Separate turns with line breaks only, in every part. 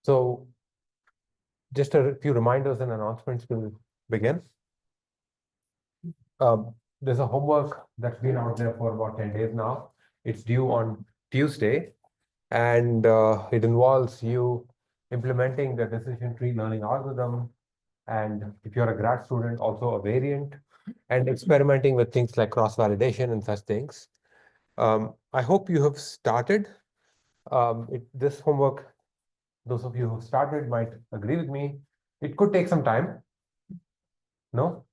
So just a few reminders and announcements to begin. There's a homework that's been out there for about 10 days now. It's due on Tuesday, and it involves you implementing the decision tree learning algorithm. And if you're a grad student, also a variant, and experimenting with things like cross-validation and such things. I hope you have started. This homework, those of you who started might agree with me. It could take some time. No?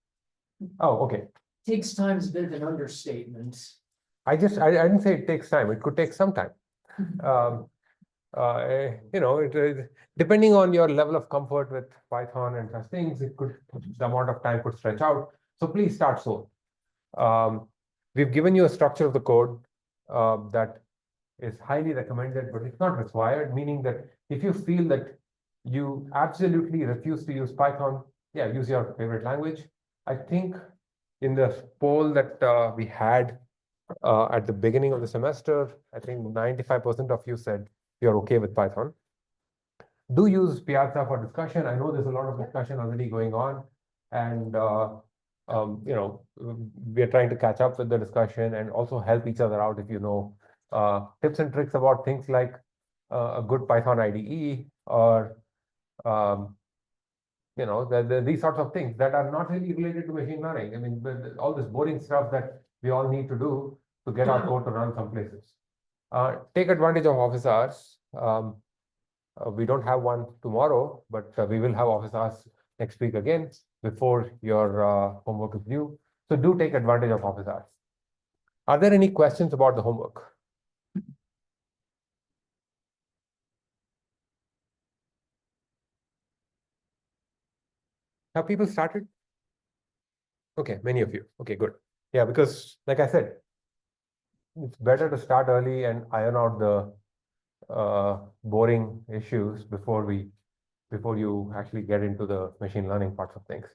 Oh, okay.
Takes time is a bit of an understatement.
I didn't say it takes time. It could take some time. Depending on your level of comfort with Python and such things, the amount of time could stretch out. So please start soon. We've given you a structure of the code that is highly recommended, but it's not required, meaning that if you feel that you absolutely refuse to use Python, yeah, use your favorite language. I think in the poll that we had at the beginning of the semester, I think 95% of you said you're okay with Python. Do use Piazza for discussion. I know there's a lot of discussion already going on, and we are trying to catch up with the discussion and also help each other out if you know tips and tricks about things like a good Python IDE or these sorts of things that are not really related to machine learning. I mean, all this boring stuff that we all need to do to get our code to run some places. Take advantage of office hours. We don't have one tomorrow, but we will have office hours next week again before your homework is due. So do take advantage of office hours. Are there any questions about the homework? Have people started? Okay, many of you. Okay, good. Yeah, because like I said, it's better to start early and iron out the boring issues before you actually get into the machine learning parts of things.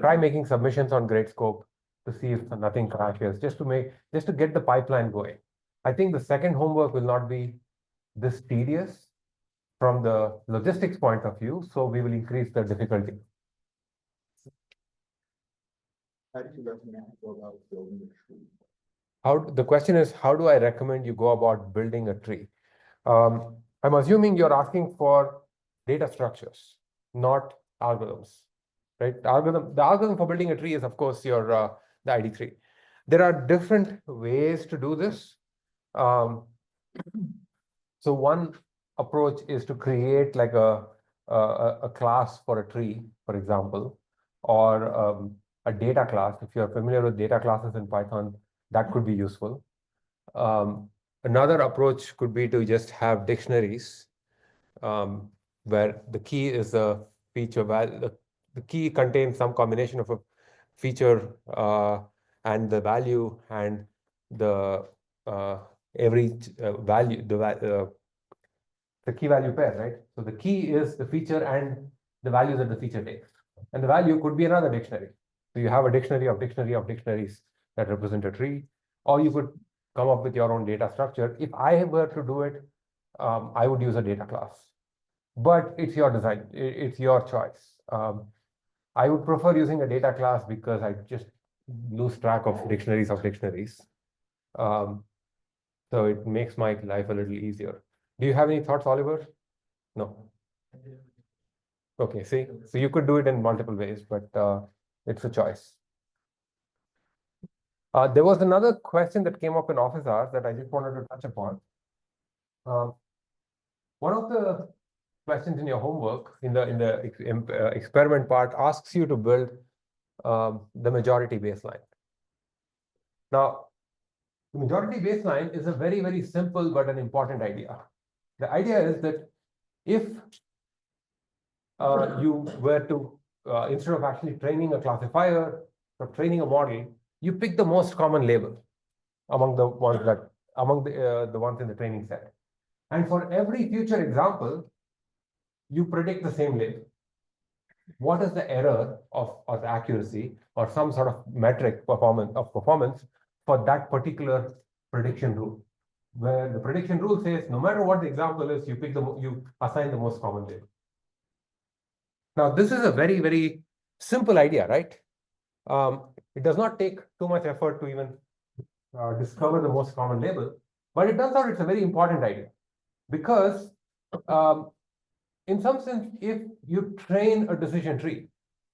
Try making submissions on Gradescope to see if nothing crashes, just to get the pipeline going. I think the second homework will not be this tedious from the logistics point of view, so we will increase the difficulty.
How do you recommend you go about building a tree?
The question is, how do I recommend you go about building a tree? I'm assuming you're asking for data structures, not algorithms, right? The algorithm for building a tree is, of course, the ID3. There are different ways to do this. So one approach is to create like a class for a tree, for example, or a data class. If you're familiar with data classes in Python, that could be useful. Another approach could be to just have dictionaries where the key is a feature value. The key contains some combination of a feature and the value and the every value, the key value pair, right? So the key is the feature and the value that the feature takes. And the value could be another dictionary. So you have a dictionary of dictionaries that represent a tree, or you could come up with your own data structure. If I were to do it, I would use a data class. But it's your design, it's your choice. I would prefer using a data class because I just lose track of dictionaries. So it makes my life a little easier. Do you have any thoughts, Oliver? No. Okay, see, so you could do it in multiple ways, but it's a choice. There was another question that came up in office hours that I just wanted to touch upon. One of the questions in your homework, in the experiment part, asks you to build the majority baseline. Now, the majority baseline is a very, very simple but an important idea. The idea is that if you were to, instead of actually training a classifier or training a model, you pick the most common label among the ones the ones in the training set. And for every future example, you predict the same label. What is the error or the accuracy or some sort of metric performance for that particular prediction rule? where the prediction rule says no matter what the example is, you assign the most common label. Now, this is a very, very simple idea, right? It does not take too much effort to even discover the most common label, but it turns out it's a very important idea because in some sense, if you train a decision tree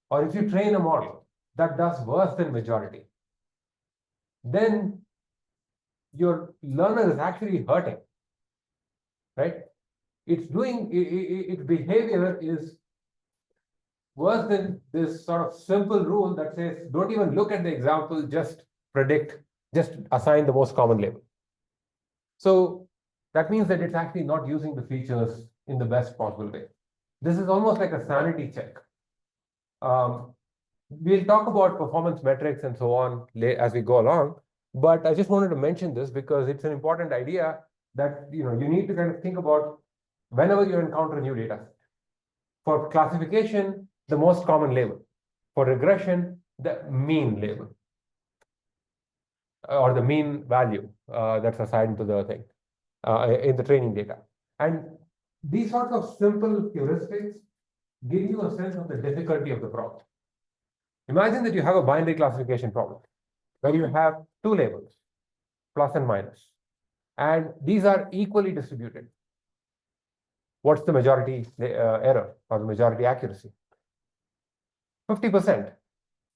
or if you train a model that does worse than majority, then your learner is actually hurting, right? Its behavior is worse than this sort of simple rule that says, don't even look at the example, just predict, just assign the most common label. So that means that it's actually not using the features in the best possible way. This is almost like a sanity check. We'll talk about performance metrics and so on as we go along, but I just wanted to mention this because it's an important idea that you need to kind of think about whenever you encounter a new data set. For classification, the most common label. For regression, the mean label or the mean value that's assigned to the thing in the training data. And these sorts of simple heuristics give you a sense of the difficulty of the problem. Imagine that you have a binary classification problem where you have two labels, plus and minus, and these are equally distributed. What's the majority error or the majority accuracy? 50%.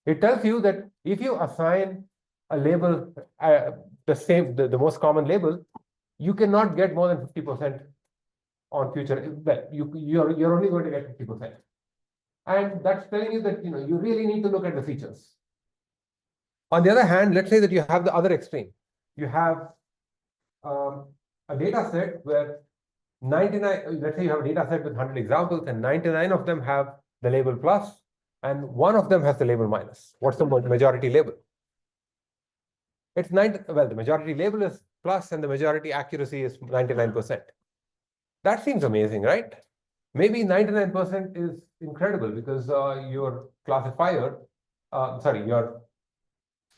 It tells you that if you assign a label, the most common label, you cannot get more than 50% on future. Well, you're only going to get 50%. And that's telling you that you really need to look at the features. On the other hand, let's say that you have the other extreme. You have a data set where 99, let's say you have a data set with 100 examples and 99 of them have the label plus and one of them has the label minus. What's the majority label? It's 90, well, the majority label is plus and the majority accuracy is 99%. That seems amazing, right? Maybe 99% is incredible because your classifier, your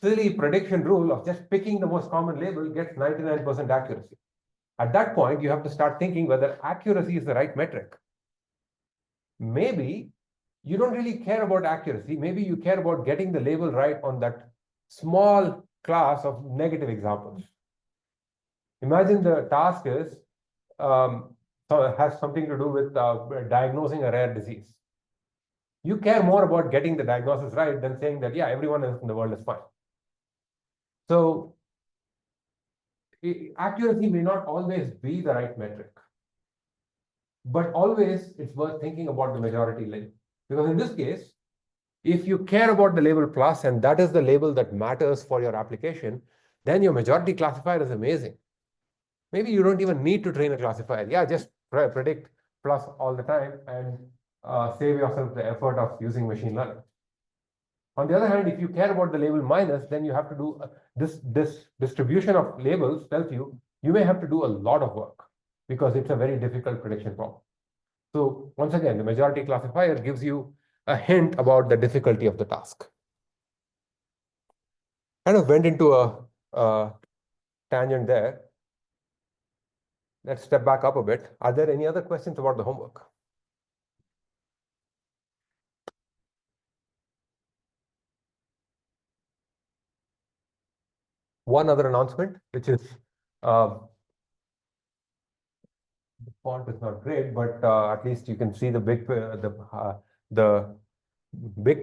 silly prediction rule of just picking the most common label gets 99% accuracy. At that point, you have to start thinking whether accuracy is the right metric. Maybe you don't really care about accuracy. Maybe you care about getting the label right on that small class of negative examples. Imagine the task is has something to do with diagnosing a rare disease. You care more about getting the diagnosis right than saying that, yeah, everyone else in the world is fine. So accuracy may not always be the right metric, but always it's worth thinking about the majority label. Because in this case, if you care about the label plus and that is the label that matters for your application, then your majority classifier is amazing. Maybe you don't even need to train a classifier. Yeah, just predict plus all the time and save yourself the effort of using machine learning. On the other hand, if you care about the label minus, then you have to do this distribution of labels tells you may have to do a lot of work because it's a very difficult prediction problem. So once again, the majority classifier gives you a hint about the difficulty of the task. Kind of went into a tangent there. Let's step back up a bit. Are there any other questions about the homework? One other announcement, which is the font is not great, but at least you can see the big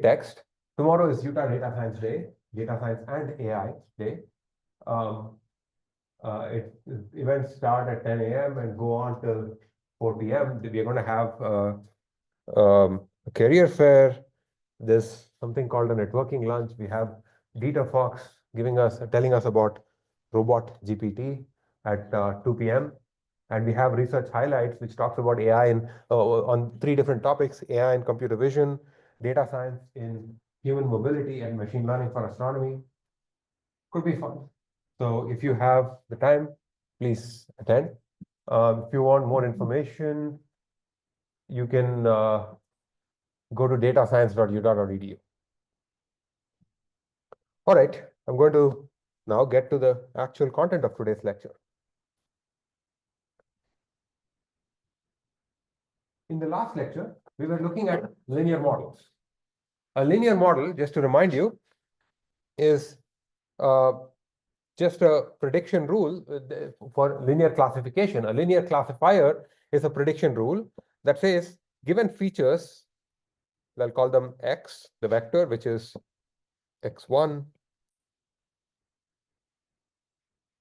text. Tomorrow is Utah Data Science Day, Data Science and AI Day. Events start at 10 a.m. and go on till 4 p.m. We're going to have a career fair. There's something called a networking lunch. We have Dieter Fox telling us about robot GPT at 2 p.m. And we have research highlights, which talks about AI on 3 different topics: AI in computer vision, data science in human mobility, and machine learning for astronomy. Could be fun. So if you have the time, please attend. If you want more information, you can go to datascience.utah.edu. All right, I'm going to now get to the actual content of today's lecture. in the last lecture, we were looking at linear models. A linear model, just to remind you, is just a prediction rule for linear classification. A linear classifier is a prediction rule that says given features, I'll call them x, the vector, which is x1.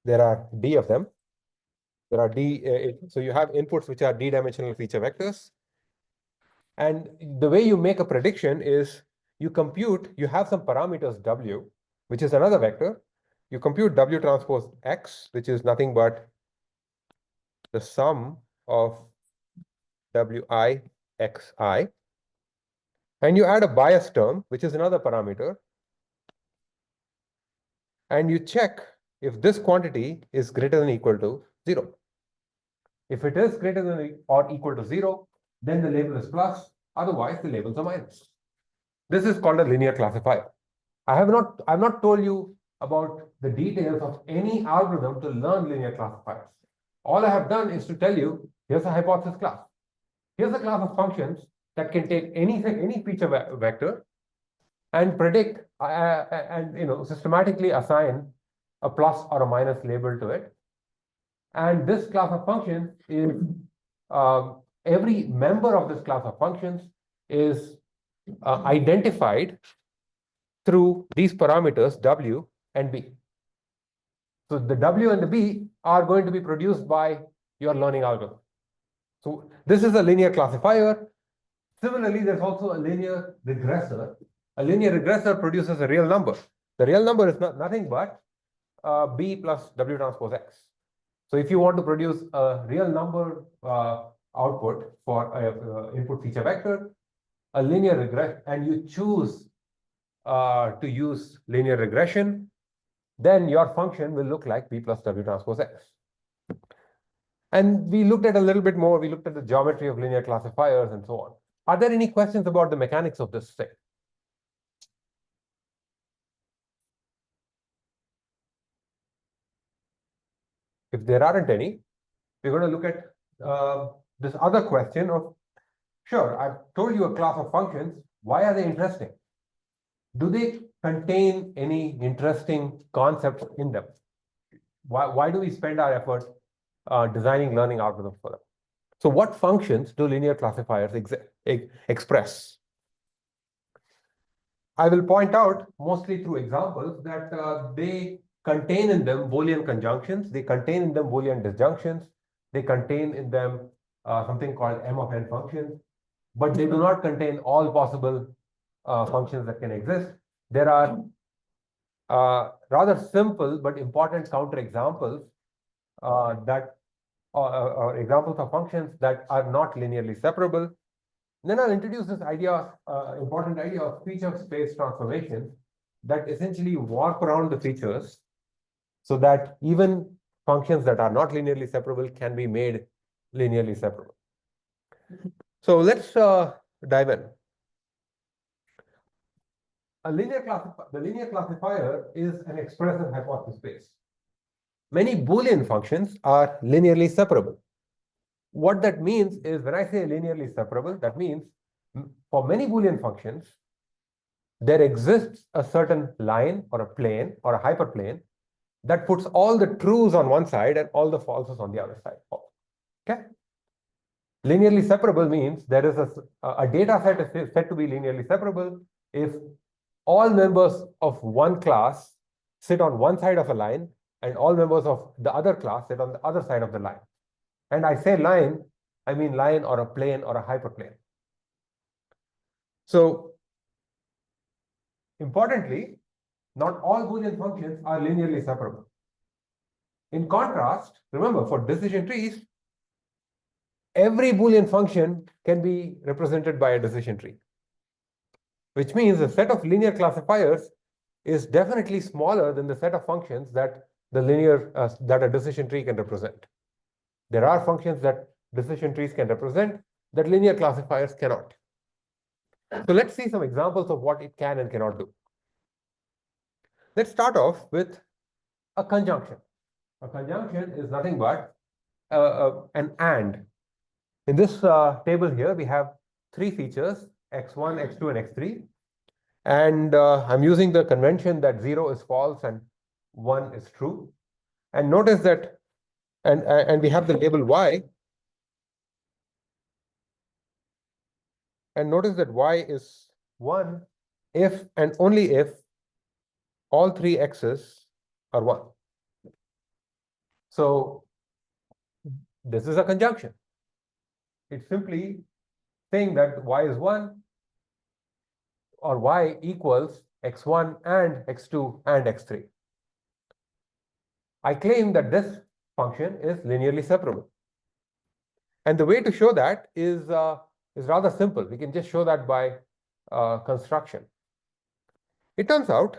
There are d of them. There are d, so you have inputs which are d-dimensional feature vectors. And the way you make a prediction is you have some parameters w, which is another vector. You compute w transpose x, which is nothing but the sum of wi xi. And you add a bias term, which is another parameter. And you check if this quantity is greater than or equal to 0. If it is greater than or equal to 0, then the label is plus. Otherwise, the labels are minus. This is called a linear classifier. I've not told you about the details of any algorithm to learn linear classifiers. All I have done is to tell you, here's a hypothesis class. Here's a class of functions that can take any feature vector and predict and systematically assign a plus or a minus label to it. And this class of functions is every member of this class of functions is identified through these parameters w and b. So the w and the b are going to be produced by your learning algorithm. So this is a linear classifier. Similarly, there's also a linear regressor. A linear regressor produces a real number. The real number is nothing but b plus w transpose x. So if you want to produce a real number output for an input feature vector, a linear regress, and you choose to use linear regression, then your function will look like b plus w transpose x. And we looked at a little bit more. We looked at the geometry of linear classifiers and so on. Are there any questions about the mechanics of this thing? If there aren't any, we're going to look at this other question of, sure, I've told you a class of functions. Why are they interesting? Do they contain any interesting concepts in them? Why do we spend our effort designing learning algorithms for them? So what functions do linear classifiers express? I will point out, mostly through examples, that they contain in them Boolean conjunctions, they contain in them Boolean disjunctions, they contain in them something called M of n functions, but they do not contain all possible functions that can exist. There are rather simple but important counterexamples or examples of functions that are not linearly separable. Then I'll introduce this idea, important idea of feature space transformation that essentially warp around the features so that even functions that are not linearly separable can be made linearly separable. So let's dive in. The linear classifier is an expressive hypothesis space. Many Boolean functions are linearly separable. What that means is, when I say linearly separable, that means for many Boolean functions, there exists a certain line or a plane or a hyperplane that puts all the trues on one side and all the falses on the other side. Okay? Linearly separable means there is a data set is said to be linearly separable if all members of one class sit on one side of a line and all members of the other class sit on the other side of the line. And I say line, I mean line or a plane or a hyperplane. So importantly, not all Boolean functions are linearly separable. In contrast, remember, for decision trees, every Boolean function can be represented by a decision tree, which means the set of linear classifiers is definitely smaller than the set of functions that that a decision tree can represent. There are functions that decision trees can represent that linear classifiers cannot. So let's see some examples of what it can and cannot do. Let's start off with a conjunction. A conjunction is nothing but an and. In this table here, we have three features, x1, x2, and x3. And I'm using the convention that 0 is false and 1 is true. And notice that, and we have the label y. And notice that y is 1 if and only if all three x's are 1. So this is a conjunction. It's simply saying that y is 1 or y equals x1 and x2 and x3. I claim that this function is linearly separable. And the way to show that is rather simple. We can just show that by construction. It turns out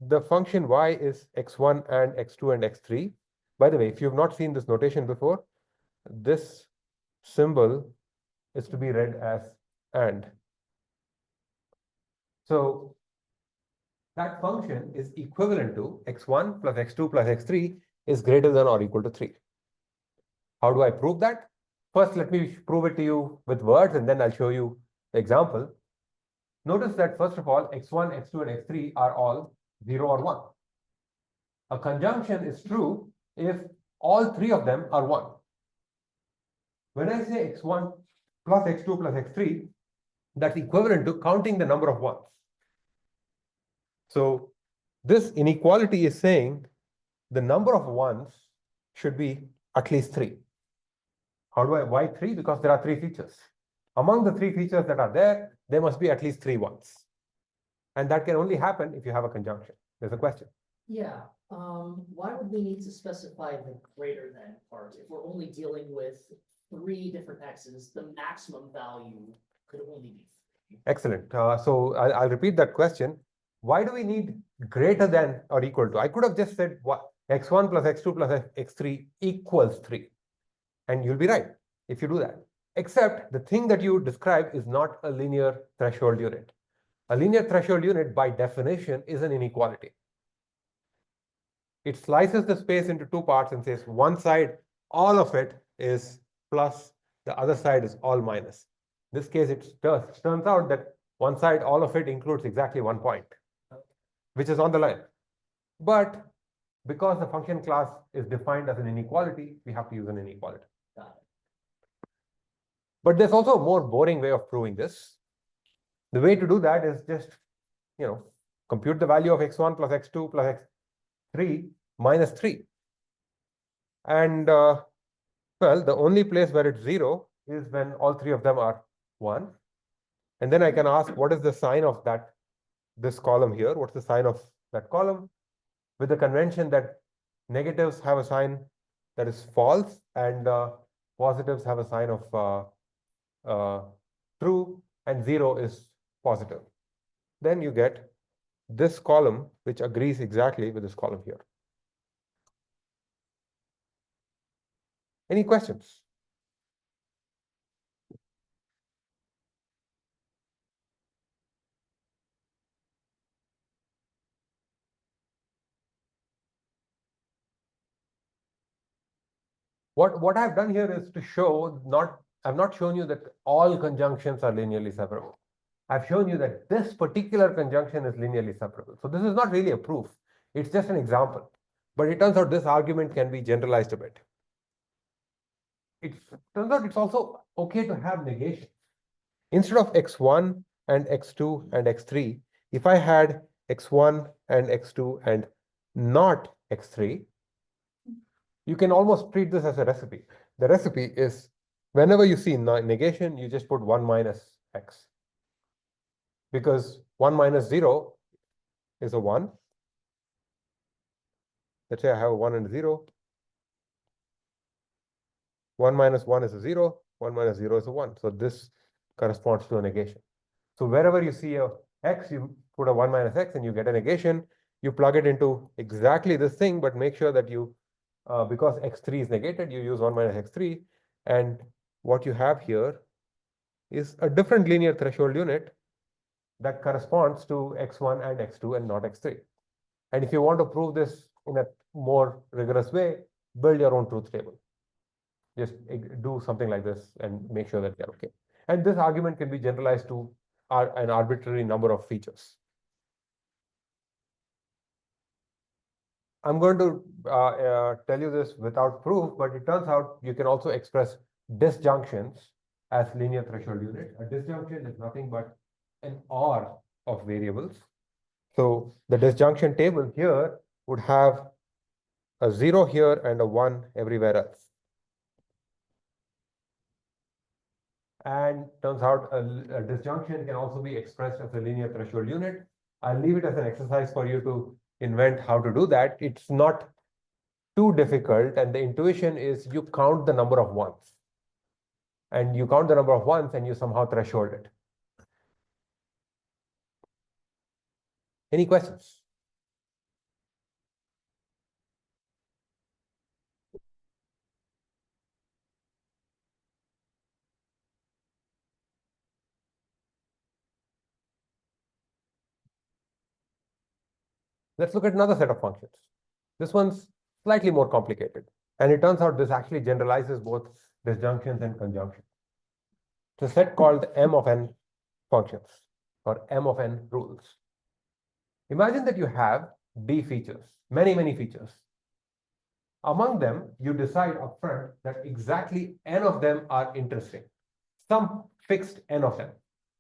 the function y is x1 and x2 and x3. By the way, if you have not seen this notation before, this symbol is to be read as and. So that function is equivalent to x1 plus x2 plus x3 is greater than or equal to 3. How do I prove that? First, let me prove it to you with words, and then I'll show you the example. Notice that, first of all, x1, x2, and x3 are all 0 or 1. A conjunction is true if all three of them are 1. When I say x1 plus x2 plus x3, that's equivalent to counting the number of 1s. So this inequality is saying the number of 1s should be at least 3. Why 3? Because there are 3 features. Among the 3 features that are there must be at least 3 1s. And that can only happen if you have a conjunction. There's a question.
Yeah, why would we need to specify the greater than part? If we're only dealing with 3 different x's, the maximum value could only be 3.
Excellent. So I'll repeat that question. Why do we need greater than or equal to? I could have just said what x1 plus x2 plus x3 equals 3. And you'll be right if you do that. Except the thing that you describe is not a linear threshold unit. A linear threshold unit, by definition, is an inequality. It slices the space into 2 parts and says one side, all of it is plus, the other side is all minus. In this case, it turns out that one side, all of it includes exactly 1 point, which is on the line. But because the function class is defined as an inequality, we have to use an inequality. But there's also a more boring way of proving this. The way to do that is just, compute the value of x1 plus x2 plus x3 minus 3. And, well, the only place where it's 0 is when all 3 of them are 1. And then I can ask, what is the sign of this column here? What's the sign of that column? With the convention that negatives have a sign that is false and positives have a sign of true, and 0 is positive. Then you get this column, which agrees exactly with this column here. Any questions? What I've done here is to show I've not shown you that all conjunctions are linearly separable. I've shown you that this particular conjunction is linearly separable. So this is not really a proof. It's just an example. But it turns out this argument can be generalized a bit. It turns out it's also okay to have negation. Instead of x1 and x2 and x3, if I had x1 and x2 and not x3, you can almost treat this as a recipe. The recipe is whenever you see negation, you just put 1 minus x. Because 1 minus 0 is a 1. Let's say I have a 1 and a 0. 1 minus 1 is a 0. 1 minus 0 is a 1. So this corresponds to a negation. So wherever you see a x, you put a 1 minus x and you get a negation. You plug it into exactly this thing, but make sure that you, because x3 is negated, you use 1 minus x3. And what you have here is a different linear threshold unit that corresponds to x1 and x2 and not x3. And if you want to prove this in a more rigorous way, build your own truth table. just do something like this and make sure that they're okay. And this argument can be generalized to an arbitrary number of features. I'm going to tell you this without proof, but it turns out you can also express disjunctions as linear threshold unit. A disjunction is nothing but an OR of variables. So the disjunction table here would have a 0 here and a 1 everywhere else. And turns out a disjunction can also be expressed as a linear threshold unit. I'll leave it as an exercise for you to invent how to do that. It's not too difficult, and the intuition is you count the number of ones. And you count the number of ones and you somehow threshold it. Any questions? Let's look at another set of functions. This one's slightly more complicated. And it turns out this actually generalizes both disjunctions and conjunctions. It's a set called M of n functions, or M of n rules. Imagine that you have D features, many, many features. Among them, you decide upfront that exactly n of them are interesting. Some fixed n of them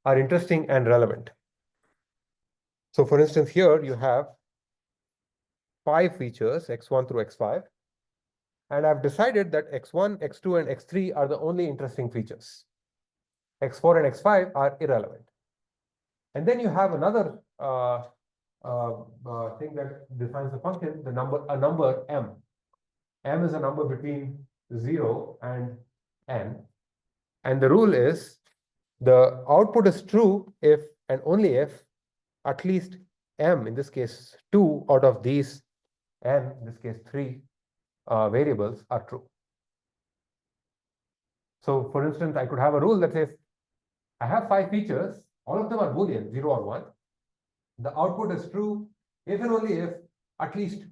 are interesting and relevant. So for instance, here you have 5 features, x1 through x5. And I've decided that x1, x2, and x3 are the only interesting features. x4 and x5 are irrelevant. And then you have another thing that defines the function, a number m. M is a number between 0 and n. And the rule is the output is true if and only if at least m, in this case 2 out of these n, in this case 3 variables are true. So for instance, I could have a rule that says I have 5 features, all of them are Boolean, 0 or 1. The output is true if and only if at least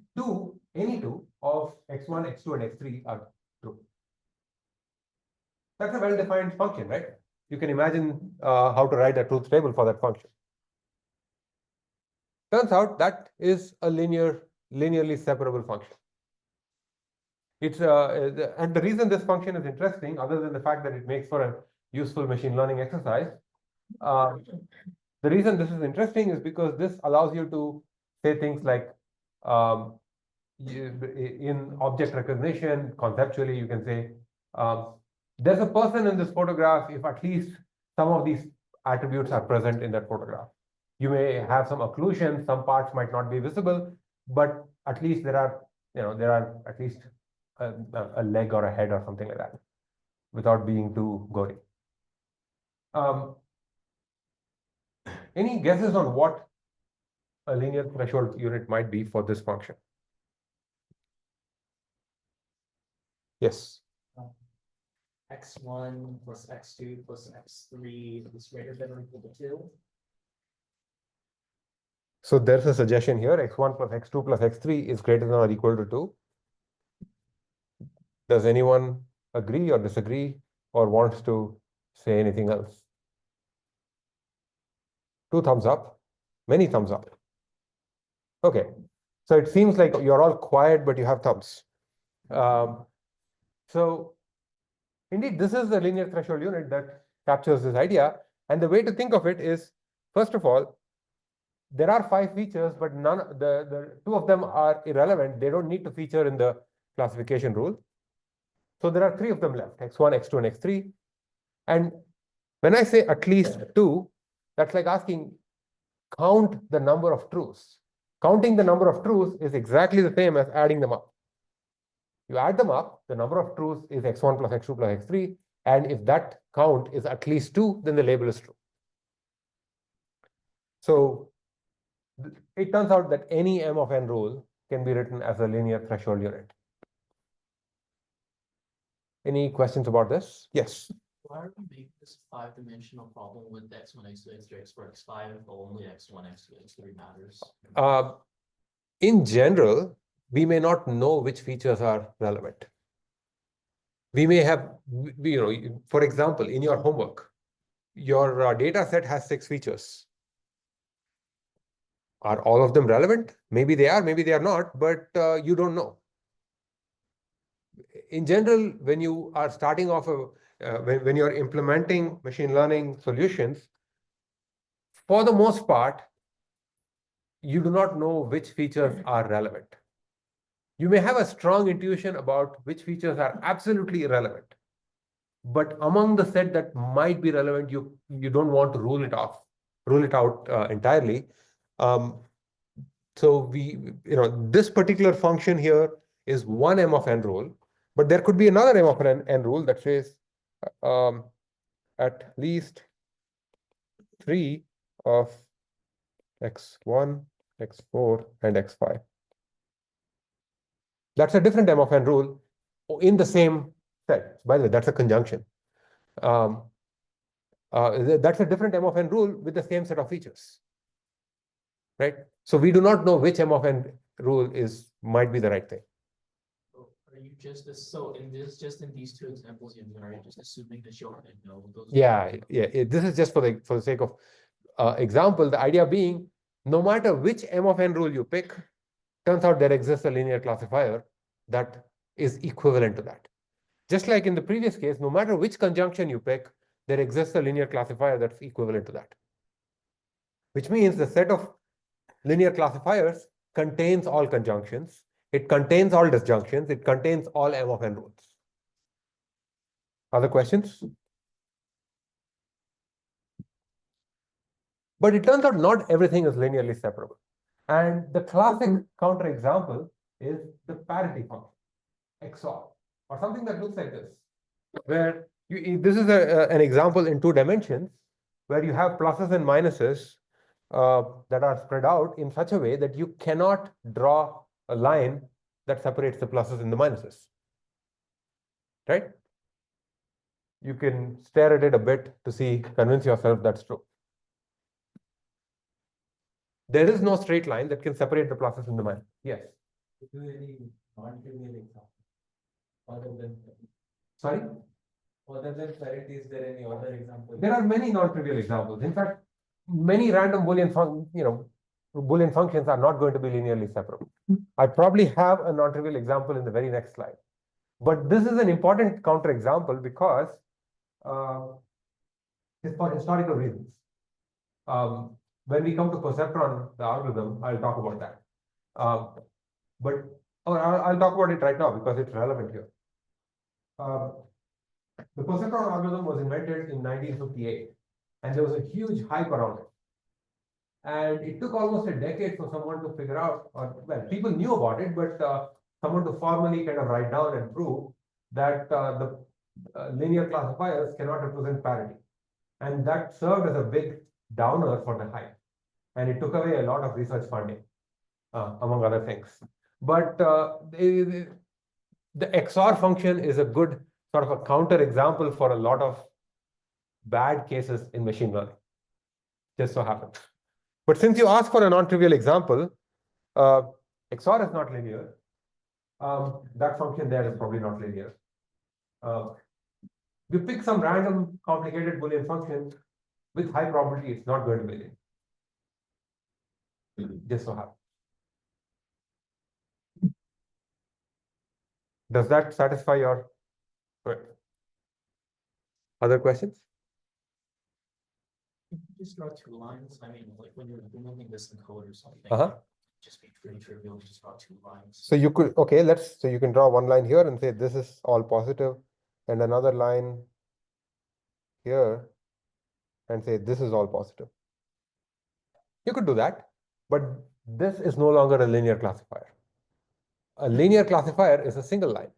any two of x1, x2, and x3 are true. That's a well-defined function, right? You can imagine how to write a truth table for that function. Turns out that is a linearly separable function. It's and the reason this function is interesting, other than the fact that it makes for a useful machine learning exercise, the reason this is interesting is because this allows you to say things like, in object recognition, conceptually, you can say, there's a person in this photograph if at least some of these attributes are present in that photograph. You may have some occlusion, some parts might not be visible, but at least there are at least a leg or a head or something like that, without being too gory. Any guesses on what a linear threshold unit might be for this function? Yes.
x1 plus x2 plus x3 is greater than or equal to 2.
So there's a suggestion here, x1 plus x2 plus x3 is greater than or equal to 2. Does anyone agree or disagree or wants to say anything else? 2 thumbs up, many thumbs up. Okay, so it seems like you're all quiet, but you have thumbs. So indeed, this is the linear threshold unit that captures this idea. And the way to think of it is, first of all, there are 5 features, but the 2 of them are irrelevant. They don't need to feature in the classification rule. So there are 3 of them left, x1, x2, and x3. And when I say at least 2, that's like asking, count the number of truths. Counting the number of truths is exactly the same as adding them up. You add them up, the number of truths is x1 plus x2 plus x3. And if that count is at least 2, then the label is true. So it turns out that any M of n rule can be written as a linear threshold unit. Any questions about this? Yes.
Why are we making this a 5-dimensional problem with x1, x2, x3, x4, x5 if only x1, x2, x3 matters?
In general, we may not know which features are relevant. We may have, for example, in your homework, your data set has 6 features. Are all of them relevant? Maybe they are, maybe they are not, but you don't know. In general, when you are starting off when you're implementing machine learning solutions, for the most part, you do not know which features are relevant. You may have a strong intuition about which features are absolutely irrelevant, but among the set that might be relevant, you don't want to rule it out entirely. So this particular function here is one M of n rule, but there could be another M of n rule that says at least 3 of x1, x4, and x5. That's a different M of n rule in the same set. By the way, that's a conjunction. That's a different M of n rule with the same set of features, right? So we do not know which M of n rule might be the right thing.
Are you just in these 2 examples, are you just assuming that you'll know those?
Yeah. This is just for the sake of example. The idea being, no matter which M of n rule you pick, turns out there exists a linear classifier that is equivalent to that. Just like in the previous case, no matter which conjunction you pick, there exists a linear classifier that's equivalent to that. Which means the set of linear classifiers contains all conjunctions, it contains all disjunctions, it contains all M of n rules. Other questions? But it turns out not everything is linearly separable. And the classic counterexample is the parity function, XOR, or something that looks like this, where this is an example in 2 dimensions, where you have pluses and minuses that are spread out in such a way that you cannot draw a line that separates the pluses and the minuses, right? You can stare at it a bit to convince yourself that's true. There is no straight line that can separate the pluses and the minuses. Yes.
Do any non-trivial example other than
Sorry?
other than parity, is there any other example?
There are many non-trivial examples. In fact, many random Boolean functions are not going to be linearly separable. I probably have a non-trivial example in the very next slide. But this is an important counterexample because it's for historical reasons. When we come to perceptron, the algorithm, I'll talk about that. I'll talk about it right now because it's relevant here. The perceptron algorithm was invented in 1958, and there was a huge hype around it. And it took almost a decade for someone to figure out, people knew about it, but someone to formally kind of write down and prove that the linear classifiers cannot represent parity. And that served as a big downer for the hype. And it took away a lot of research funding, among other things. But the XOR function is a good sort of a counter example for a lot of bad cases in machine learning. Just so happens. But since you asked for a non-trivial example, XOR is not linear. That function there is probably not linear. You pick some random complicated Boolean function with high probability, it's not going to be linear. Just so happens. Does that satisfy your other questions?
Just draw 2 lines. I mean, like when you're removing this in code or something, just be pretty trivial. Just draw 2 lines.
So you could, so you can draw one line here and say this is all positive, and another line here and say this is all positive. You could do that, but this is no longer a linear classifier. A linear classifier is a single line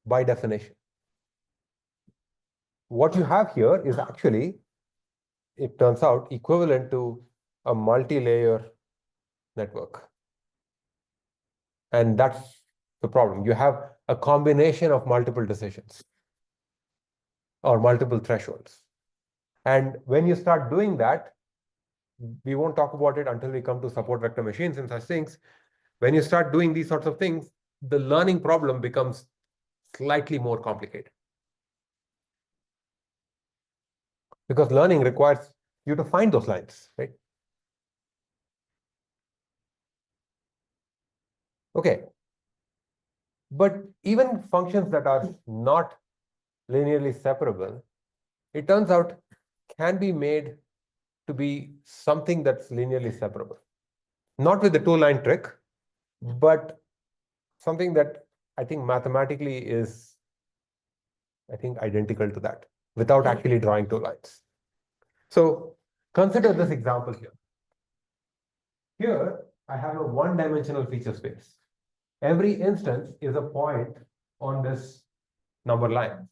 by definition. What you have here is actually, it turns out, equivalent to a multi-layer network. And that's the problem. You have a combination of multiple decisions or multiple thresholds. And when you start doing that, we won't talk about it until we come to support vector machines and such things. When you start doing these sorts of things, the learning problem becomes slightly more complicated. because learning requires you to find those lines, right? Okay. But even functions that are not linearly separable, it turns out can be made to be something that's linearly separable. Not with the two-line trick, but something that I think mathematically is, I think, identical to that without actually drawing two lines. So consider this example here. Here, I have a one-dimensional feature space. Every instance is a point on this number line.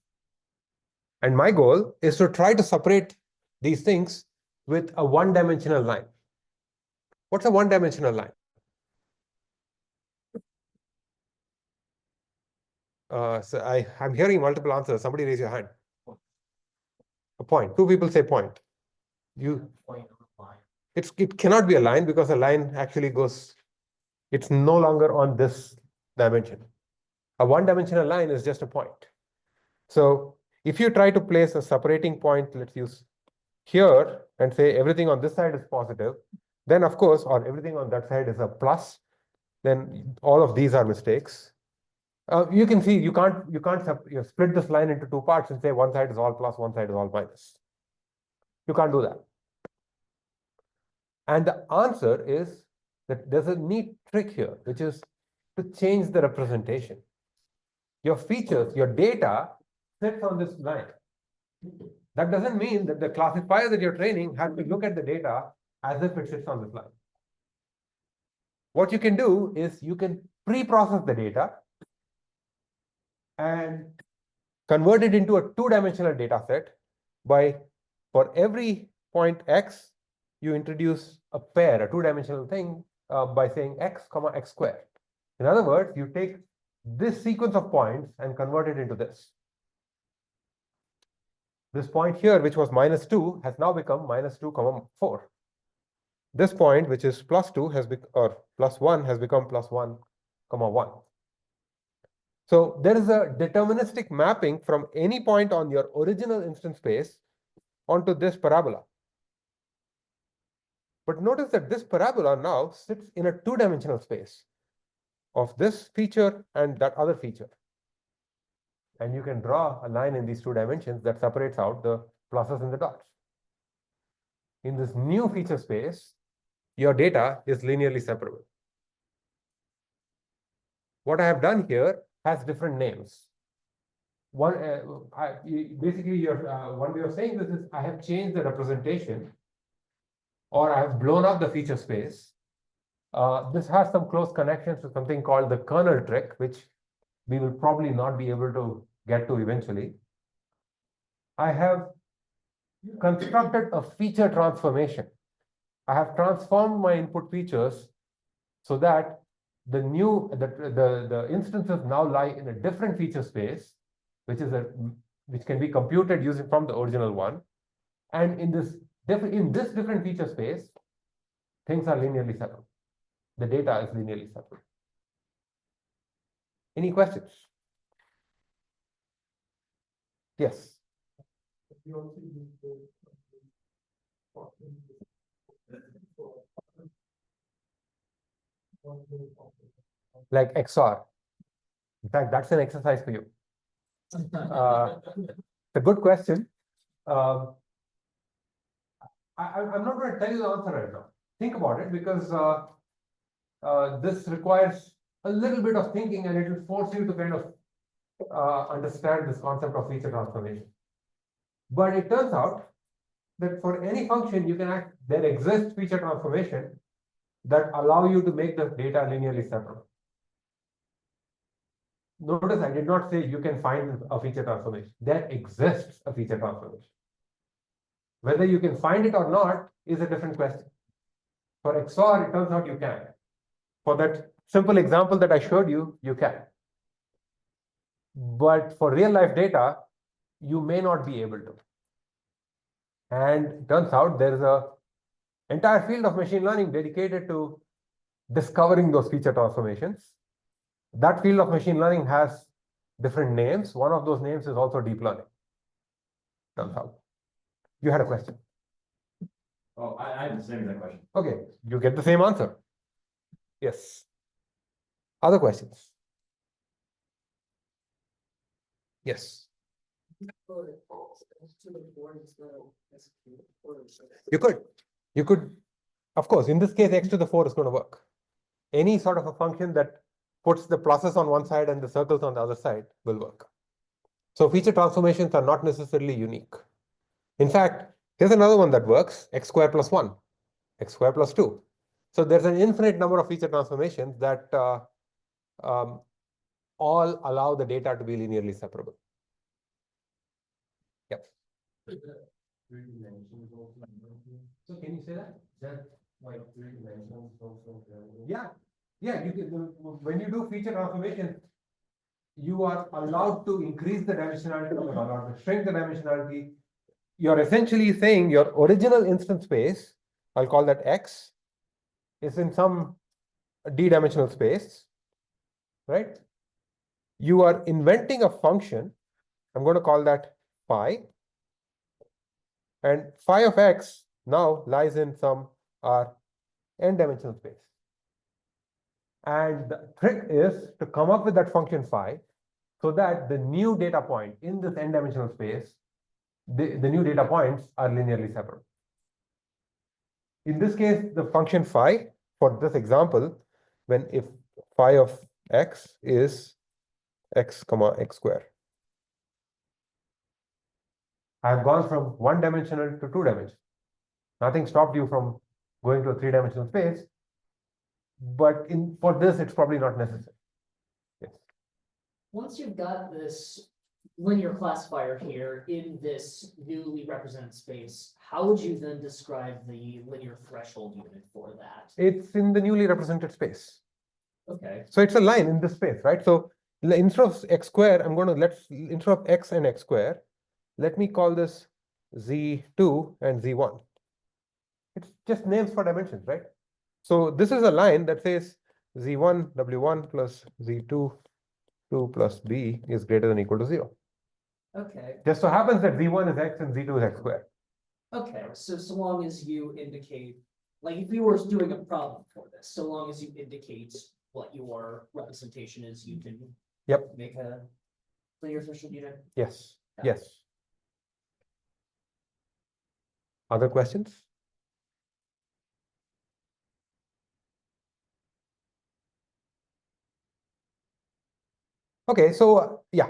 And my goal is to try to separate these things with a one-dimensional line. What's a one-dimensional line? So I'm hearing multiple answers. Somebody raise your hand. A point. Two people say point.
Point on the line.
It cannot be a line because a line actually goes, it's no longer on this dimension. A one-dimensional line is just a point. So if you try to place a separating point, let's use here and say everything on this side is positive, then of course, or everything on that side is a plus, then all of these are mistakes. You can see you can't split this line into two parts and say one side is all plus, one side is all minus. You can't do that. And the answer is that there's a neat trick here, which is to change the representation. Your features, your data sits on this line. That doesn't mean that the classifier that you're training has to look at the data as if it sits on this line. What you can do is you can pre-process the data and convert it into a two-dimensional data set by, for every point x, you introduce a pair, a two-dimensional thing by saying x comma x squared. In other words, you take this sequence of points and convert it into this. This point here, which was -2, has now become -2 comma 4. This point, which is +2, has become, or +1, has become +1 comma 1. So there is a deterministic mapping from any point on your original instance space onto this parabola. But notice that this parabola now sits in a two-dimensional space of this feature and that other feature. And you can draw a line in these two dimensions that separates out the pluses and the dots. In this new feature space, your data is linearly separable. What I have done here has different names. One, basically, one way of saying this is I have changed the representation, or I have blown up the feature space. This has some close connections to something called the kernel trick, which we will probably not be able to get to eventually. I have constructed a feature transformation. I have transformed my input features so that the instances now lie in a different feature space, which can be computed using from the original one. And in this different feature space, things are linearly separate. The data is linearly separate. Any questions? Yes. Like XOR. In fact, that's an exercise for you. It's a good question. I'm not going to tell you the answer right now. Think about it, because this requires a little bit of thinking, and it will force you to kind of understand this concept of feature transformation. But it turns out that for any function, there exists feature transformation that allow you to make the data linearly separate. Notice I did not say you can find a feature transformation. There exists a feature transformation. Whether you can find it or not is a different question. For XOR, it turns out you can. For that simple example that I showed you, you can. But for real life data, you may not be able to. And it turns out there is an entire field of machine learning dedicated to discovering those feature transformations. That field of machine learning has different names. One of those names is also deep learning. Turns out. You had a question.
Oh, I have the same exact question.
Okay, you get the same answer. Yes. Other questions? Yes. You could, of course, in this case, x to the 4 is going to work. Any sort of a function that puts the pluses on one side and the circles on the other side will work. So feature transformations are not necessarily unique. In fact, here's another one that works, x squared plus 1, x squared plus 2. So there's an infinite number of feature transformations that all allow the data to be linearly separable. Yep.
Three dimensions also.
So can you say that?
That like three dimensions also.
Yeah. Yeah, you can, when you do feature transformation, you are allowed to increase the dimensionality, you're allowed to shrink the dimensionality. You're essentially saying your original instance space, I'll call that X, is in some d-dimensional space, right? You are inventing a function, I'm going to call that phi, and phi of X now lies in some n-dimensional space. And the trick is to come up with that function phi so that the new data point in this n-dimensional space, the new data points are linearly separable. In this case, the function phi, for this example, if phi of x is x comma x squared. I have gone from one-dimensional to two-dimensional. Nothing stopped you from going to a three-dimensional space, but for this, it's probably not necessary. Yes.
Once you've got this linear classifier here in this newly represented space, how would you then describe the linear threshold unit for that?
It's in the newly represented space.
Okay.
So it's a line in this space, right? So instead of x squared, instead of x and x squared, let me call this z2 and z1. It's just names for dimensions, right? So this is a line that says z1 w1 plus z2 2 plus b is greater than or equal to 0.
Okay.
Just so happens that z1 is x and z2 is x squared.
Okay, so long as you indicate, like if we were doing a problem for this, so long as you indicate what your representation is, you can make a linear threshold unit.
Yes.
Yeah.
Yes. Other questions? Okay, so yeah.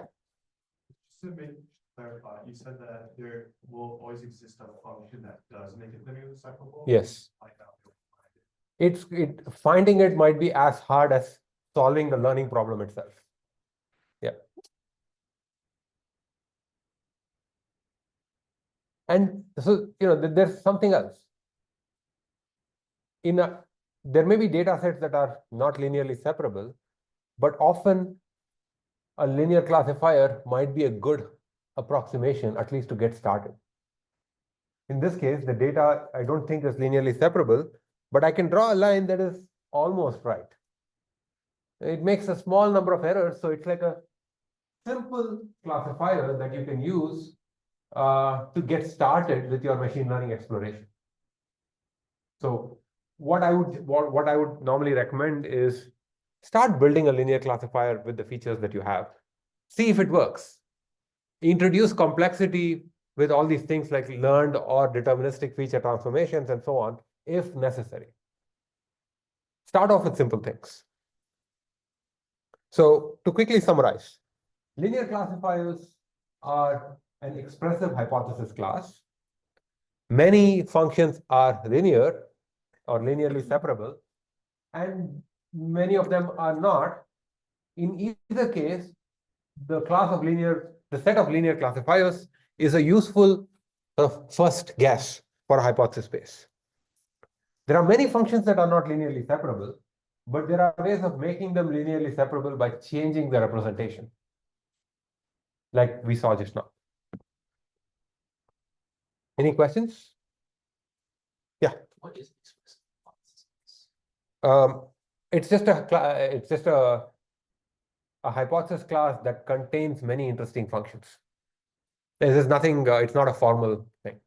Just to clarify, you said that there will always exist a function that does make it linearly separable.
Yes.
Like that, we'll find it.
Finding it might be as hard as solving the learning problem itself. Yeah. And so, there's something else. There may be data sets that are not linearly separable, but often a linear classifier might be a good approximation, at least to get started. In this case, the data I don't think is linearly separable, but I can draw a line that is almost right. It makes a small number of errors, so it's like a simple classifier that you can use to get started with your machine learning exploration. So what I would normally recommend is start building a linear classifier with the features that you have. See if it works. Introduce complexity with all these things like learned or deterministic feature transformations and so on, if necessary. Start off with simple things. So to quickly summarize, linear classifiers are an expressive hypothesis class. Many functions are linear or linearly separable, and many of them are not. In either case, the set of linear classifiers is a useful first guess for a hypothesis space. There are many functions that are not linearly separable, but there are ways of making them linearly separable by changing the representation, like we saw just now. Any questions? Yeah.
What is expressive hypothesis?
It's just a hypothesis class that contains many interesting functions. There's nothing. It's not a formal thing.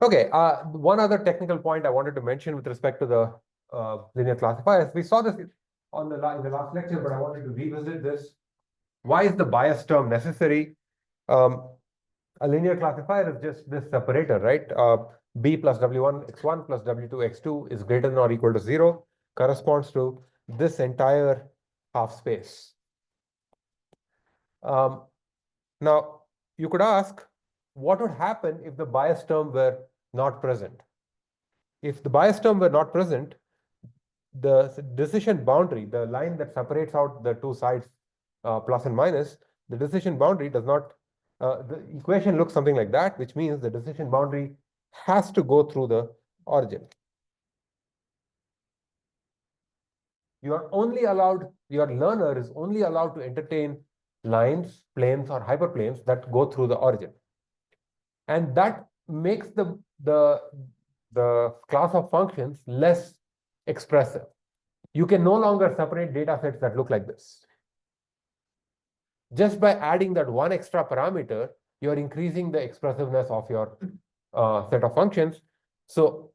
Okay, one other technical point I wanted to mention with respect to the linear classifiers. We saw this in the last lecture, but I wanted to revisit this. Why is the bias term necessary? A linear classifier is just this separator, right? B plus W1 x1 plus W2 x2 is greater than or equal to 0, corresponds to this entire half space. Now, you could ask, what would happen if the bias term were not present? If the bias term were not present, the decision boundary, the line that separates out the two sides, plus and minus, the decision boundary does not, the equation looks something like that, which means the decision boundary has to go through the origin. You are only allowed, your learner is only allowed to entertain lines, planes, or hyperplanes that go through the origin. And that makes the class of functions less expressive. You can no longer separate data sets that look like this. Just by adding that one extra parameter, you're increasing the expressiveness of your set of functions. So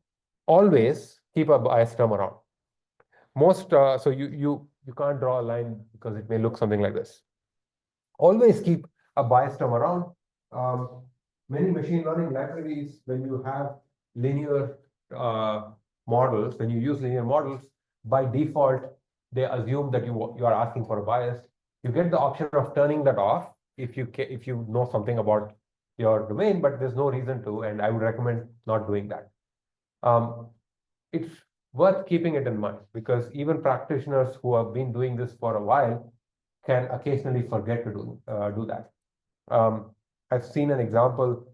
always keep a bias term around. So you can't draw a line because it may look something like this. Always keep a bias term around. Many machine learning libraries, when you have linear models, when you use linear models, by default, they assume that you are asking for a bias. You get the option of turning that off if you know something about your domain, but there's no reason to, and I would recommend not doing that. It's worth keeping it in mind because even practitioners who have been doing this for a while can occasionally forget to do that. I've seen an example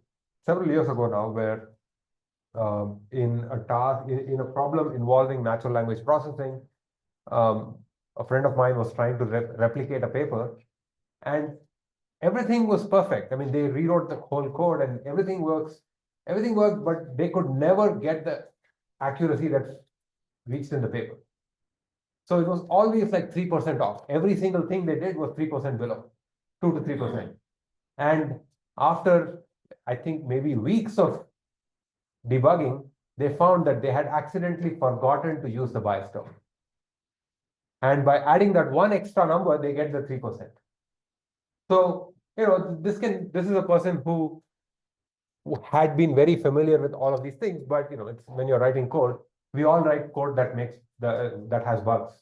several years ago now where in a task, in a problem involving natural language processing, a friend of mine was trying to replicate a paper and everything was perfect. I mean, they rewrote the whole code and everything worked, but they could never get the accuracy that's reached in the paper. So it was always like 3% off. Every single thing they did was 3% below, 2 to 3%. And after, I think, maybe weeks of debugging, they found that they had accidentally forgotten to use the bias term. And by adding that one extra number, they get the 3%. So, this is a person who had been very familiar with all of these things, but it's when you're writing code, we all write code that has bugs.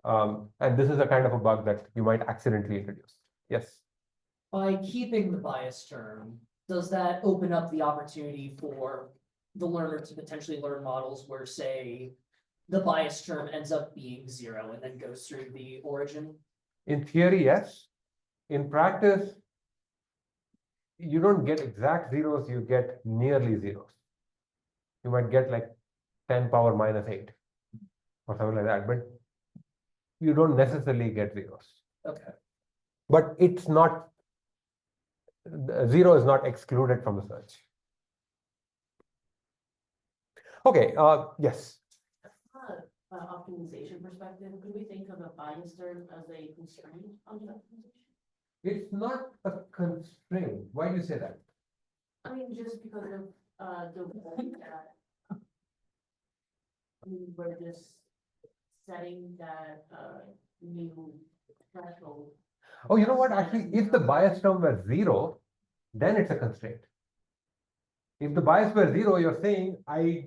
And this is a kind of a bug that you might accidentally introduce. Yes.
By keeping the bias term, does that open up the opportunity for the learner to potentially learn models where, say, the bias term ends up being 0 and then goes through the origin?
In theory, yes. In practice, you don't get exact zeros, you get nearly zeros. You might get like 10 power minus 8 or something like that, but you don't necessarily get zeros.
Okay.
But it's not, 0 is not excluded from the search. Okay, yes.
Optimization perspective, could we think of a bias term as a constraint on the optimization?
It's not a constraint. Why do you say that?
I mean, just because of the way that we're just setting that new threshold.
Oh, you know what? Actually, if the bias term were 0, then it's a constraint. If the bias were 0, you're saying I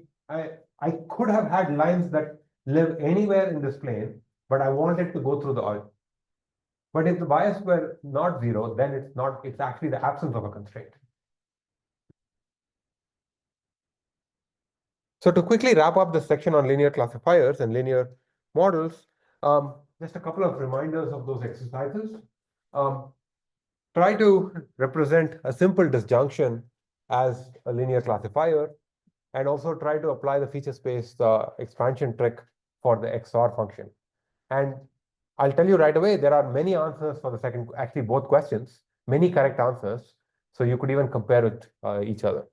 could have had lines that live anywhere in this plane, but I want it to go through the origin. But if the bias were not 0, then it's actually the absence of a constraint. So to quickly wrap up this section on linear classifiers and linear models, just a couple of reminders of those exercises. Try to represent a simple disjunction as a linear classifier, and also try to apply the feature space expansion trick for the XOR function. And I'll tell you right away, there are many answers for the second, actually both questions, many correct answers. So you could even compare with each other.